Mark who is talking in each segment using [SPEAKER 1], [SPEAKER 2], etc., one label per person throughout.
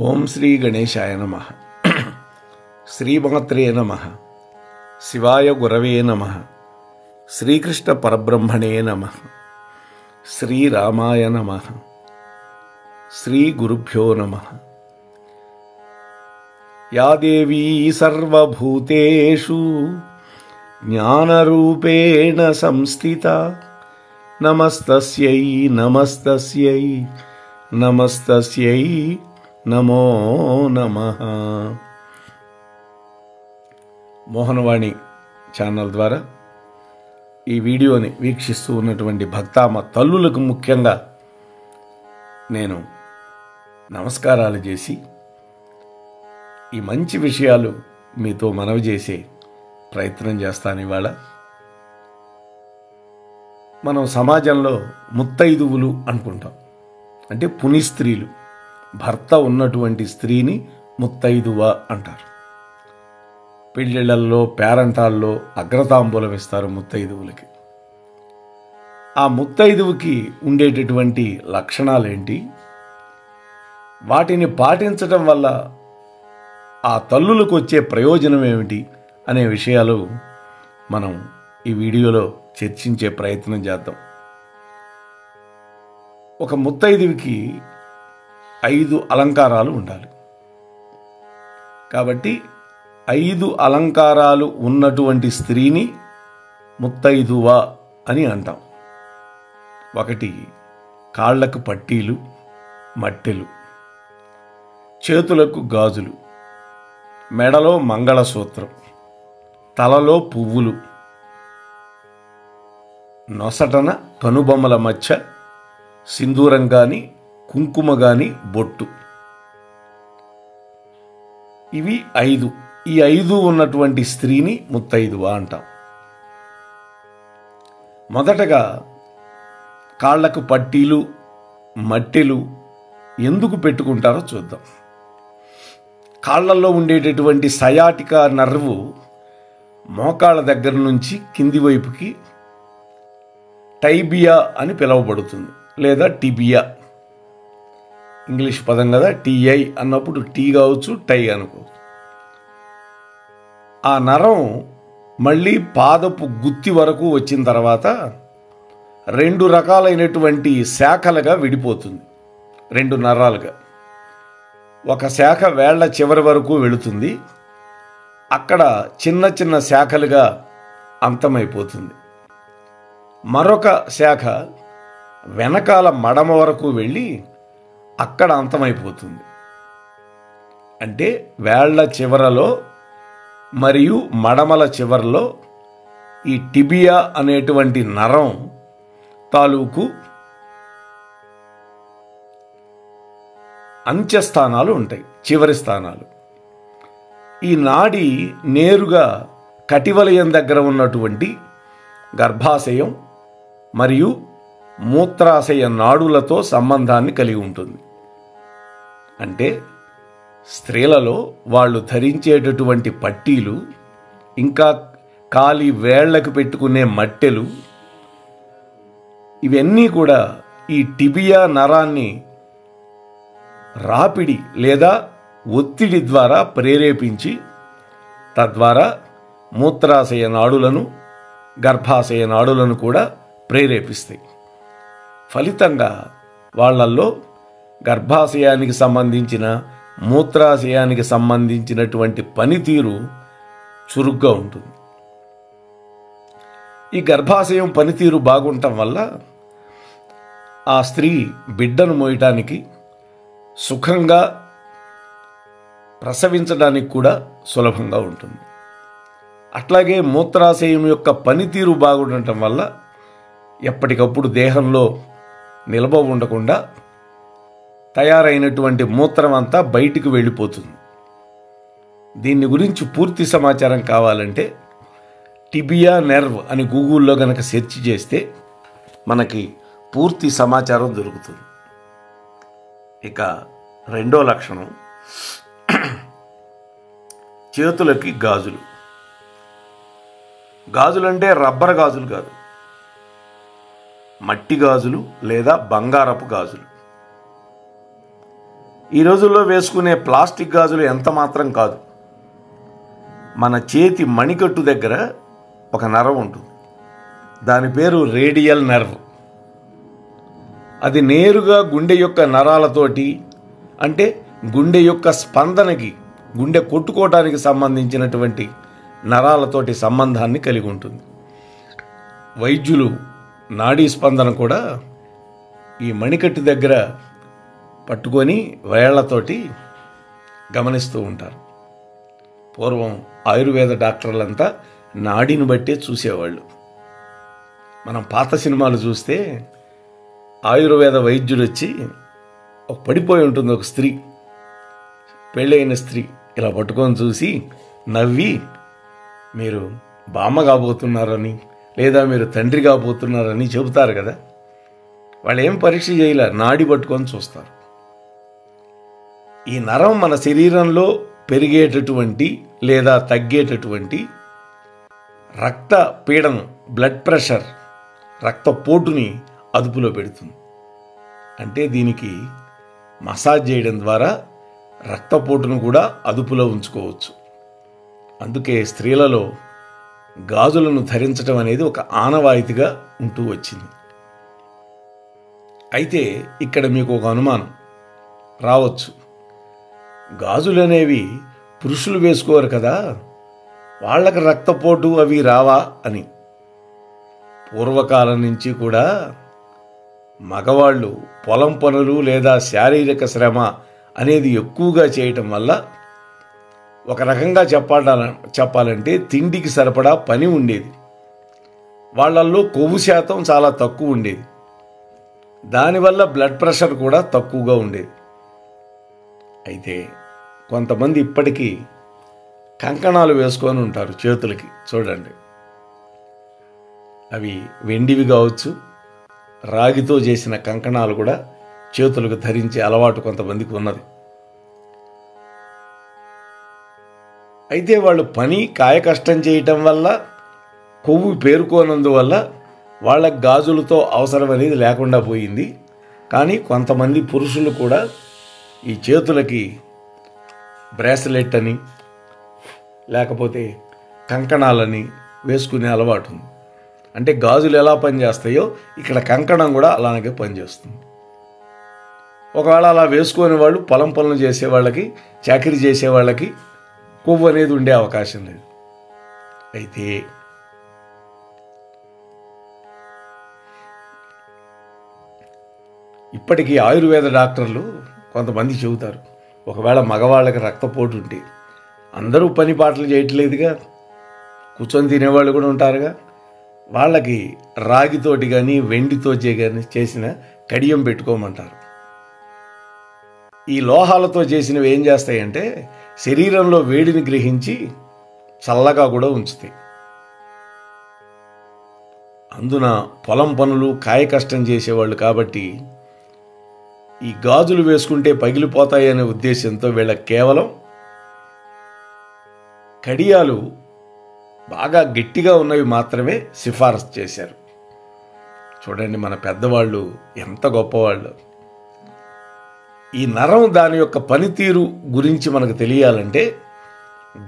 [SPEAKER 1] ఓం శ్రీ గణేశాయ నమః. శ్రీమాత్రే నమః. శివాయ గురవే నమః. శ్రీకృష్ణ పరబ్రహ్మణే నమః. శ్రీరామాయ నమః. శ్రీ గురుభ్యో నమః. యా దేవీ సర్వభూతేషు జ్ఞానరూపేణ సంస్థితా నమస్తస్యై నమస్తస్యై నమస్తస్యై నమో నమః. మోహనవాణి ఛానల్ ద్వారా ఈ వీడియోని వీక్షిస్తూ ఉన్నటువంటి భక్తామ తల్లులకు ముఖ్యంగా నేను నమస్కారాలు చేసి ఈ మంచి విషయాలు మీతో మనవి చేసే ప్రయత్నం చేస్తాను. ఇవాళ మనం సమాజంలో ముత్తైదువులు అనుకుంటాం, అంటే పుని స్త్రీలు. భర్త ఉన్నటువంటి స్త్రీని ముత్తైదువ అంటారు. పెళ్ళిళ్ళల్లో పేరంటాల్లో అగ్రతాంబూలం ఇస్తారు ముత్తైదువులకి. ఆ ముత్తైదువుకి ఉండేటటువంటి లక్షణాలేంటి, వాటిని పాటించటం వల్ల ఆ తల్లులకు వచ్చే ప్రయోజనం ఏమిటి అనే విషయాలు మనం ఈ వీడియోలో చర్చించే ప్రయత్నం చేద్దాం. ఒక ముత్తైదువికి 5 అలంకారాలు ఉండాలి. కాబట్టి 5 అలంకారాలు ఉన్నటువంటి స్త్రీని ముత్తైదువ అని అంటాం. 1, కాళ్లకు పట్టీలు, మట్టెలు, చేతులకు గాజులు, మెడలో మంగళసూత్రం, తలలో పువ్వులు, నొసటన కనుబొమ్మల మధ్య సింధూరం గాని కుంకుమ గాని బొట్టు. ఇవి 5. ఈ 5 ఉన్నటువంటి స్త్రీని ముత్తైదువ అంటాం. మొదటగా కాళ్లకు పట్టీలు, మట్టెలు ఎందుకు పెట్టుకుంటారో చూద్దాం. కాళ్లలో ఉండేటటువంటి సయాటికా నర్వు మోకాళ్ళ దగ్గర నుంచి కింది వైపుకి టైబియా అని పిలువబడుతుంది, లేదా టిబియా. ఇంగ్లీష్ పదం కదా, టిఐ అన్నప్పుడు టీ కావచ్చు, టై అనుకోవచ్చు. ఆ నరం మళ్ళీ పాదపు గుత్తి వరకు వచ్చిన తర్వాత 2 రకాలైనటువంటి శాఖలుగా విడిపోతుంది, 2 నరాలుగా. ఒక శాఖ వేళ్ల చివరి వరకు వెళుతుంది, అక్కడ చిన్న చిన్న శాఖలుగా అంతమైపోతుంది. మరొక శాఖ వెనకాల మడమ వరకు వెళ్ళి అక్కడ అంతమైపోతుంది. అంటే వేళ్ల చివరలో మరియు మడమల చివరలో ఈ టిబియా అనేటువంటి నరం తాలూకు అంత్యస్థానాలు ఉంటాయి, చివరి స్థానాలు. ఈ నాడి నేరుగా కటివలయం దగ్గర ఉన్నటువంటి గర్భాశయం మరియు మూత్రాశయ నాడులతో సంబంధాన్ని కలిగి ఉంటుంది. అంటే స్త్రీలలో వాళ్ళు ధరించేటటువంటి పట్టీలు, ఇంకా కాలి వేళ్లకు పెట్టుకునే మట్టెలు, ఇవన్నీ కూడా ఈ టిబియా నరాన్ని రాపిడి లేదా ఒత్తిడి ద్వారా ప్రేరేపించి తద్వారా మూత్రాశయ నాడులను, గర్భాశయ నాడులను కూడా ప్రేరేపిస్తాయి. ఫలితంగా వాళ్ళల్లో గర్భాశయానికి సంబంధించిన, మూత్రాశయానికి సంబంధించినటువంటి పనితీరు చురుగ్గా ఉంటుంది. ఈ గర్భాశయం పనితీరు బాగుండటం వల్ల ఆ స్త్రీ బిడ్డను మోయటానికి, సుఖంగా ప్రసవించడానికి కూడా సులభంగా ఉంటుంది. అట్లాగే మూత్రాశయం యొక్క పనితీరు బాగుండటం వల్ల ఎప్పటికప్పుడు దేహంలో నిల్వ ఉండకుండా తయారైనటువంటి మూత్రం అంతా బయటికి వెళ్ళిపోతుంది. దీని గురించి పూర్తి సమాచారం కావాలంటే టిబియా నెర్వ్ అని గూగుల్లో కనుక సెర్చ్ చేస్తే మనకి పూర్తి సమాచారం దొరుకుతుంది. ఇక 2వ లక్షణం, చేతులకి గాజులు. గాజులంటే రబ్బర్ గాజులు కాదు, మట్టి గాజులు లేదా బంగారపు గాజులు. ఈ రోజుల్లో వేసుకునే ప్లాస్టిక్ గాజులు ఎంత మాత్రం కాదు. మన చేతి మణికట్టు దగ్గర ఒక నరం ఉంటుంది. దాని పేరు రేడియల్ నర్వ్. అది నేరుగా గుండె యొక్క నరాలతోటి, అంటే గుండె యొక్క స్పందనకి, గుండె కొట్టుకోవటానికి సంబంధించినటువంటి నరాలతోటి సంబంధాన్ని కలిగి ఉంటుంది. వైద్యులు నాడీ స్పందన కూడా ఈ మణికట్టు దగ్గర పట్టుకొని వేళ్లతోటి గమనిస్తూ ఉంటారు. పూర్వం ఆయుర్వేద డాక్టర్లంతా నాడిని బట్టే చూసేవాళ్ళు. మనం పాత సినిమాలు చూస్తే ఆయుర్వేద వైద్యుడు వచ్చి ఒక పడిపోయి ఉంటుంది ఒక స్త్రీ, పెళ్ళైన స్త్రీ, ఇలా పట్టుకొని చూసి నవ్వి మీరు బామ్మ కాబోతున్నారని లేదా మీరు తండ్రి కాబోతున్నారని చెబుతారు కదా. వాళ్ళు ఏం పరీక్ష చేయలే, నాడి పట్టుకొని చూస్తారు. ఈ నరం మన శరీరంలో పెరిగేటటువంటి లేదా తగ్గేటటువంటి రక్త పీడనం, బ్లడ్ ప్రెషర్, రక్తపోటుని అదుపులో పెడుతుంది. అంటే దీనికి మసాజ్ చేయడం ద్వారా రక్తపోటును కూడా అదుపులో ఉంచుకోవచ్చు. అందుకే స్త్రీలలో గాజులను ధరించడం అనేది ఒక ఆనవాయితీగా ఉంటూ వచ్చింది. అయితే ఇక్కడ మీకు ఒక అనుమానం రావచ్చు, గాజులు అనేవి పురుషులు వేసుకోరు కదా, వాళ్ళకి రక్తపోటు అవి రావా అని. పూర్వకాలం నుంచి కూడా మగవాళ్ళు పొలం పనులు లేదా శారీరక శ్రమ అనేది ఎక్కువగా చేయటం వల్ల ఒక రకంగా చెప్పాలంటే తిండికి సరిపడా పని ఉండేది. వాళ్ళల్లో కొవ్వు శాతం చాలా తక్కువ ఉండేది. దానివల్ల బ్లడ్ ప్రెషర్ కూడా తక్కువగా ఉండేది. అయితే కొంతమంది ఇప్పటికీ కంకణాలు వేసుకొని ఉంటారు చేతులకి. చూడండి, అవి వెండివి కావచ్చు, రాగితో చేసిన కంకణాలు కూడా చేతులకు ధరించే అలవాటు కొంతమందికి ఉన్నది. అయితే వాళ్ళు పని కాయకష్టం చేయటం వల్ల, కొవ్వు పేరుకోనందువల్ల వాళ్ళకి గాజులతో అవసరం అనేది లేకుండా పోయింది. కానీ కొంతమంది పురుషులు కూడా ఈ చేతులకి బ్రేస్లెట్ అని లేకపోతే కంకణాలని వేసుకునే అలవాటు ఉంది. అంటే గాజులు ఎలా పనిచేస్తాయో ఇక్కడ కంకణం కూడా అలాగే పనిచేస్తుంది. ఒకవేళ అలా వేసుకునే వాళ్ళు పొలం పనులు చేసే వాళ్ళకి, చాకరీ చేసే వాళ్ళకి కొవ్వు అనేది ఉండే అవకాశం లేదు. అయితే ఇప్పటికీ ఆయుర్వేద డాక్టర్లు కొంతమంది చెబుతారు, ఒకవేళ మగవాళ్ళకి రక్తపోటు ఉంటే, అందరూ పని పాటలు చేయట్లేదుగా, కూర్చొని తినేవాళ్ళు కూడా ఉంటారుగా, వాళ్ళకి రాగితోటి కానీ వెండితో కానీ చేసిన కడియం పెట్టుకోమంటారు. ఈ లోహాలతో చేసినవి ఏం చేస్తాయంటే శరీరంలో వేడిని గ్రహించి చల్లగా కూడా ఉంచుతాయి. అందున పొలం పనులు కాయకష్టం చేసేవాళ్ళు కాబట్టి ఈ గాజులు వేసుకుంటే పగిలిపోతాయనే ఉద్దేశంతో వీళ్ళకి కేవలం కడియాలు బాగా గట్టిగా ఉన్నవి మాత్రమే సిఫారసు చేశారు. చూడండి, మన పెద్దవాళ్ళు ఎంత గొప్పవాళ్ళు. ఈ నరం దాని యొక్క పనితీరు గురించి మనకు తెలియాలంటే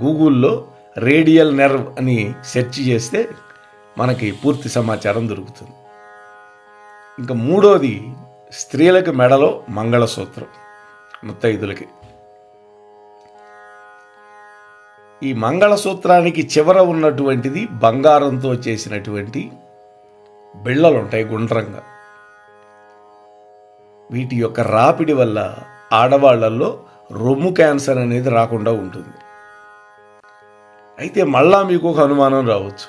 [SPEAKER 1] గూగుల్లో రేడియల్ నెర్వ్ అని సెర్చ్ చేస్తే మనకి పూర్తి సమాచారం దొరుకుతుంది. ఇంకా మూడోది, స్త్రీలకు మెడలో మంగళసూత్రం, ముత్తైదులకి. ఈ మంగళసూత్రానికి చివర ఉన్నటువంటిది బంగారంతో చేసినటువంటి బిళ్ళలు ఉంటాయి గుండ్రంగా. వీటి యొక్క రాపిడి వల్ల ఆడవాళ్లలో రొమ్ము క్యాన్సర్ అనేది రాకుండా ఉంటుంది. అయితే మళ్ళా మీకు ఒక అనుమానం రావచ్చు,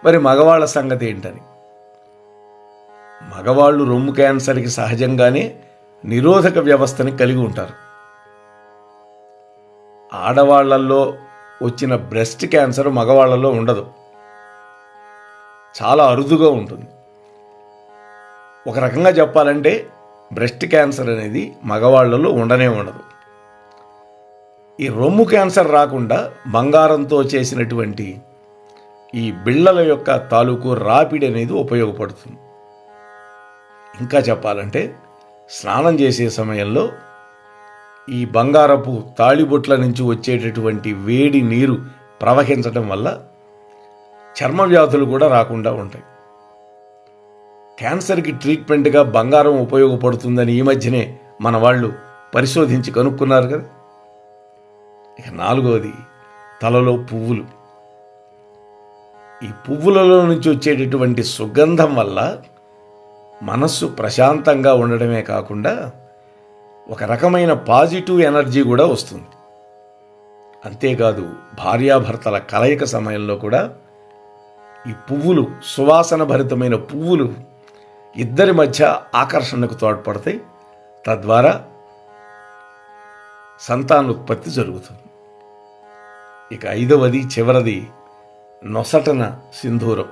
[SPEAKER 1] మరి మగవాళ్ళ సంగతి ఏంటని. మగవాళ్ళు రొమ్ము క్యాన్సర్కి సహజంగానే నిరోధక వ్యవస్థని కలిగి ఉంటారు. ఆడవాళ్లలో వచ్చిన బ్రెస్ట్ క్యాన్సర్ మగవాళ్లలో ఉండదు, చాలా అరుదుగా ఉంటుంది. ఒక రకంగా చెప్పాలంటే బ్రెస్ట్ క్యాన్సర్ అనేది మగవాళ్లలో ఉండనే ఉండదు. ఈ రొమ్ము క్యాన్సర్ రాకుండా బంగారంతో చేసినటువంటి ఈ బిళ్ళల యొక్క తాలూకు రాపిడి అనేది ఉపయోగపడుతుంది. ఇంకా చెప్పాలంటే స్నానం చేసే సమయంలో ఈ బంగారపు తాళిబొట్ల నుంచి వచ్చేటటువంటి వేడి నీరు ప్రవహించడం వల్ల చర్మ వ్యాధులు కూడా రాకుండా ఉంటాయి. క్యాన్సర్కి ట్రీట్మెంట్గా బంగారం ఉపయోగపడుతుందని ఈ మధ్యనే మన వాళ్ళు పరిశోధించి కనుక్కున్నారు కదా. ఇక 4వది తలలో పువ్వులు. ఈ పువ్వులలో నుంచి వచ్చేటటువంటి సుగంధం వల్ల మనస్సు ప్రశాంతంగా ఉండడమే కాకుండా ఒక రకమైన పాజిటివ్ ఎనర్జీ కూడా వస్తుంది. అంతేకాదు భార్యాభర్తల కలయిక సమయంలో కూడా ఈ పువ్వులు, సువాసన భరితమైన పువ్వులు ఇద్దరి మధ్య ఆకర్షణకు తోడ్పడతాయి. తద్వారా సంతానోత్పత్తి జరుగుతుంది. ఇక 5వది చివరిది నొసటన సింధూరం.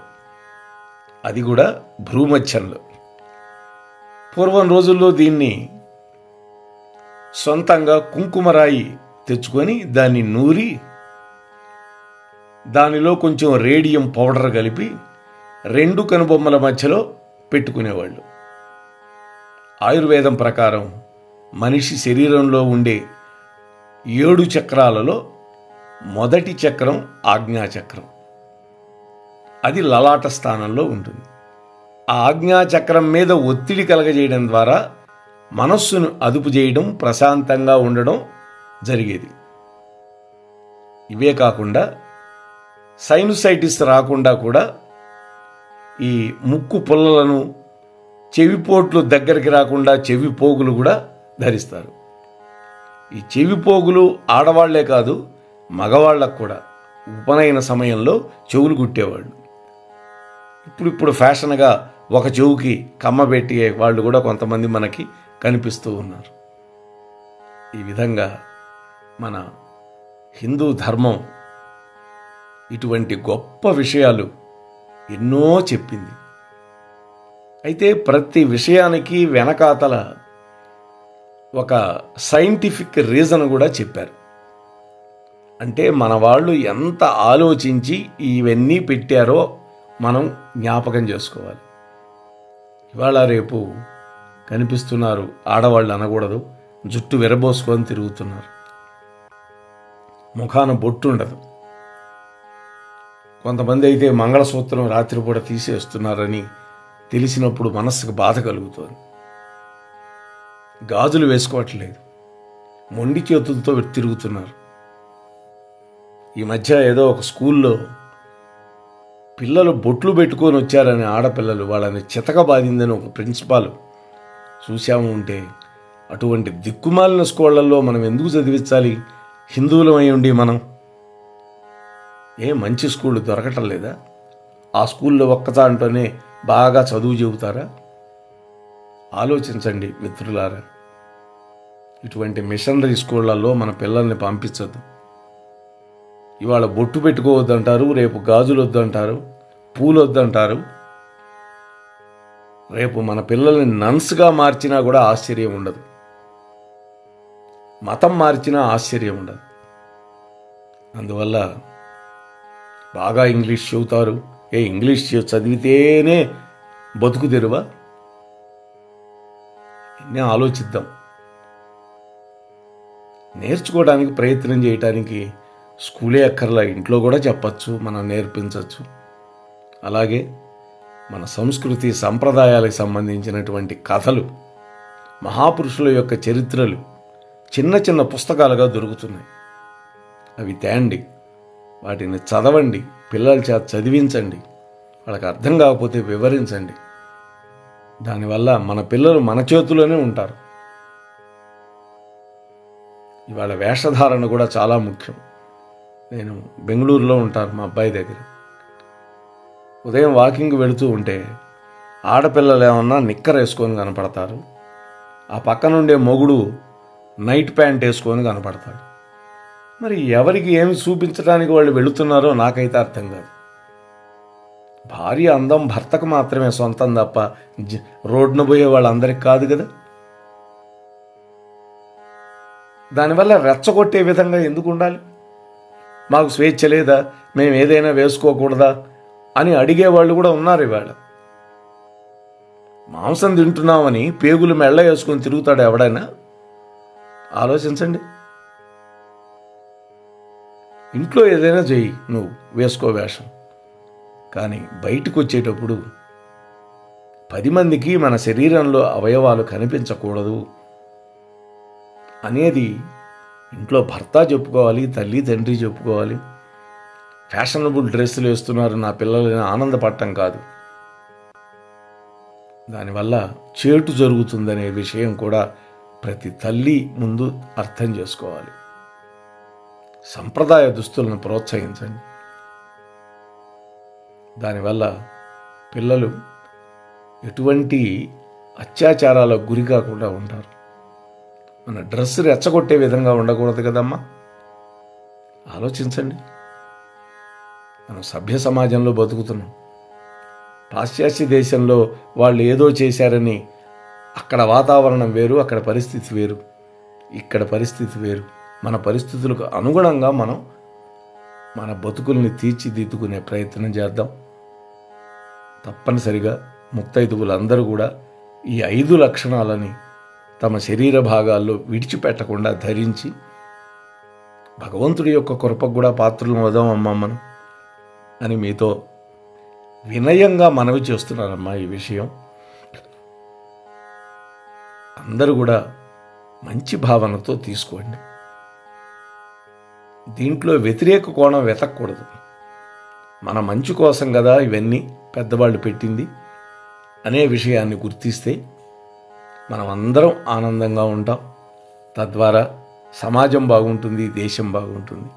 [SPEAKER 1] అది కూడా భ్రూమధ్యంలో. పూర్వం రోజుల్లో దీన్ని సొంతంగా కుంకుమరాయి తెచ్చుకొని దాన్ని నూరి దానిలో కొంచెం రేడియం పౌడర్ కలిపి 2 కనుబొమ్మల మధ్యలో పెట్టుకునేవాళ్ళు. ఆయుర్వేదం ప్రకారం మనిషి శరీరంలో ఉండే 7 చక్రాలలో మొదటి చక్రం ఆజ్ఞాచక్రం. అది లలాట స్థానంలో ఉంటుంది. ఆ ఆజ్ఞాచక్రం మీద ఒత్తిడి కలగజేయడం ద్వారా మనస్సును అదుపు చేయడం, ప్రశాంతంగా ఉండడం జరిగేది. ఇవే కాకుండా సైనుసైటిస్ రాకుండా కూడా ఈ ముక్కు పుల్లలను, చెవిపోట్లు దగ్గరికి రాకుండా చెవి పోగులు కూడా ధరిస్తారు. ఈ చెవి పోగులు ఆడవాళ్లే కాదు, మగవాళ్ళకు కూడా ఉపనయన సమయంలో చెవులు కుట్టేవాళ్ళు. ఇప్పుడు ఫ్యాషన్గా ఒక చెవుకి కమ్మ పెట్టి వాళ్ళు కూడా కొంతమంది మనకి కనిపిస్తూ ఉన్నారు. ఈ విధంగా మన హిందూ ధర్మం ఇటువంటి గొప్ప విషయాలు ఎన్నో చెప్పింది. అయితే ప్రతి విషయానికి వెనకాతల ఒక సైంటిఫిక్ రీజన్ కూడా చెప్పారు. అంటే మన వాళ్ళు ఎంత ఆలోచించి ఇవన్నీ పెట్టారో మనం జ్ఞాపకం చేసుకోవాలి. ఇవాళ రేపు కనిపిస్తున్నారు, ఆడవాళ్ళు అనకూడదు, జుట్టు విరబోసుకొని తిరుగుతున్నారు, ముఖాన బొట్టు ఉండదు. కొంతమంది అయితే మంగళసూత్రం రాత్రిపూట తీసేస్తున్నారని తెలిసినప్పుడు మనస్సుకు బాధ కలుగుతుంది. గాజులు వేసుకోవట్లేదు, మొండి చేతులతో తిరుగుతున్నారు. ఈ మధ్య ఏదో ఒక స్కూల్లో పిల్లలు బొట్లు పెట్టుకొని వచ్చారని ఆడపిల్లలు వాళ్ళని చితకబాదిందని ఒక ప్రిన్సిపాల్ చూశాము. ఉంటే అటువంటి దిక్కుమాలిన స్కూళ్లలో మనం ఎందుకు చదివించాలి? హిందువులమై ఉండి మనం మంచి స్కూళ్ళు దొరకటం లేదా? ఆ స్కూల్లో ఒక్కదాంట్లోనే బాగా చదువు చెబుతారా? ఆలోచించండి మిత్రులారా. ఇటువంటి మిషనరీ స్కూళ్లలో మన పిల్లల్ని పంపించద్దు. ఇవాళ బొట్టు పెట్టుకోవద్దంటారు, రేపు గాజులు వద్దంటారు, పూలు వద్దంటారు. రేపు మన పిల్లల్ని నన్స్గా మార్చినా కూడా ఆశ్చర్యం ఉండదు, మతం మార్చినా ఆశ్చర్యం ఉండదు. అందువల్ల బాగా ఇంగ్లీష్ చెబుతారు. ఇంగ్లీష్ చదివితేనే బతుకు తెరువా? నేను ఆలోచిద్దాం. నేర్చుకోవడానికి ప్రయత్నం చేయటానికి స్కూలే అక్కర్లా, ఇంట్లో కూడా చెప్పచ్చు, మనం నేర్పించవచ్చు. అలాగే మన సంస్కృతి సంప్రదాయాలకు సంబంధించినటువంటి కథలు, మహాపురుషుల యొక్క చరిత్రలు చిన్న చిన్న పుస్తకాలుగా దొరుకుతున్నాయి. అవి తేండి, వాటిని చదవండి, పిల్లల చేత చదివించండి, వాళ్ళకి అర్థం కాకపోతే వివరించండి. దానివల్ల మన పిల్లలు మన చేతిలోనే ఉంటారు. ఇవాళ వేషధారణ కూడా చాలా ముఖ్యం. నేను బెంగళూరులో ఉంటాను మా అబ్బాయి దగ్గర. ఉదయం వాకింగ్ వెళుతూ ఉంటే ఆడపిల్లలు ఏమన్నా నిక్కర్ వేసుకొని కనపడతారు, ఆ పక్కనుండే మొగుడు నైట్ ప్యాంట్ వేసుకొని కనపడతాడు. మరి ఎవరికి ఏమి చూపించడానికి వాళ్ళు వెళుతున్నారో నాకైతే అర్థం కాదు. భార్య అందం భర్తకు మాత్రమే సొంతం తప్ప రోడ్డున పోయే వాళ్ళందరికీ కాదు కదా. దానివల్ల రెచ్చగొట్టే విధంగా ఎందుకు ఉండాలి? మాకు స్వేచ్ఛ లేదా, మేము ఏదైనా వేసుకోకూడదా అని అడిగేవాళ్ళు కూడా ఉన్నారు. ఇవాళ మాంసం తింటున్నామని పేగులు మెళ్ళ వేసుకొని తిరుగుతాడు ఎవడైనా? ఆలోచించండి. ఇంట్లో ఏదైనా చెయ్యి, నువ్వు వేసుకో వేషం, కానీ బయటకు వచ్చేటప్పుడు 10 మందికి మన శరీరంలో అవయవాలు కనిపించకూడదు అనేది ఇంట్లో భర్త చెప్పుకోవాలి, తల్లి తండ్రి చెప్పుకోవాలి. ఫ్యాషనబుల్ డ్రెస్సులు వేస్తున్నారు నా పిల్లలని ఆనందపడటం కాదు, దానివల్ల చేటు జరుగుతుందనే విషయం కూడా ప్రతి తల్లి ముందు అర్థం చేసుకోవాలి. సంప్రదాయ దుస్తులను ప్రోత్సహించండి. దానివల్ల పిల్లలు ఎటువంటి అత్యాచారాలకు గురి కాకుండా ఉంటారు. మన డ్రెస్ రెచ్చగొట్టే విధంగా ఉండకూడదు కదమ్మా. ఆలోచించండి. మనం సభ్య సమాజంలో బతుకుతున్నాం. పాశ్చాత్య దేశంలో వాళ్ళు ఏదో చేశారని అక్కడ వాతావరణం వేరు, అక్కడ పరిస్థితి వేరు, ఇక్కడ పరిస్థితి వేరు. మన పరిస్థితులకు అనుగుణంగా మనం మన బతుకుల్ని తీర్చిదిద్దుకునే ప్రయత్నం చేద్దాం. తప్పనిసరిగా ముత్తైదువులందరూ కూడా ఈ 5 లక్షణాలని తమ శరీర భాగాల్లో విడిచిపెట్టకుండా ధరించి భగవంతుడి యొక్క కృపకు కూడా పాత్రలు అవుదాం అమ్మా మనం అని మీతో వినయంగా మనవి చేస్తున్నారమ్మా. ఈ విషయం అందరూ కూడా మంచి భావనతో తీసుకోండి. దీంట్లో వ్యతిరేక కోణం వెతకూడదు. మన మంచి కోసం కదా ఇవన్నీ పెద్దవాళ్ళు పెట్టింది అనే విషయాన్ని గుర్తిస్తే మనం అందరం ఆనందంగా ఉంటాం. తద్వారా సమాజం బాగుంటుంది, దేశం బాగుంటుంది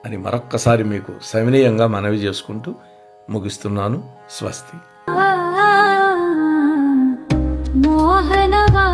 [SPEAKER 1] అని మరొక్కసారి మీకు సవినయంగా మనవి చేసుకుంటూ ముగిస్తున్నాను. స్వస్తి. మోహనవా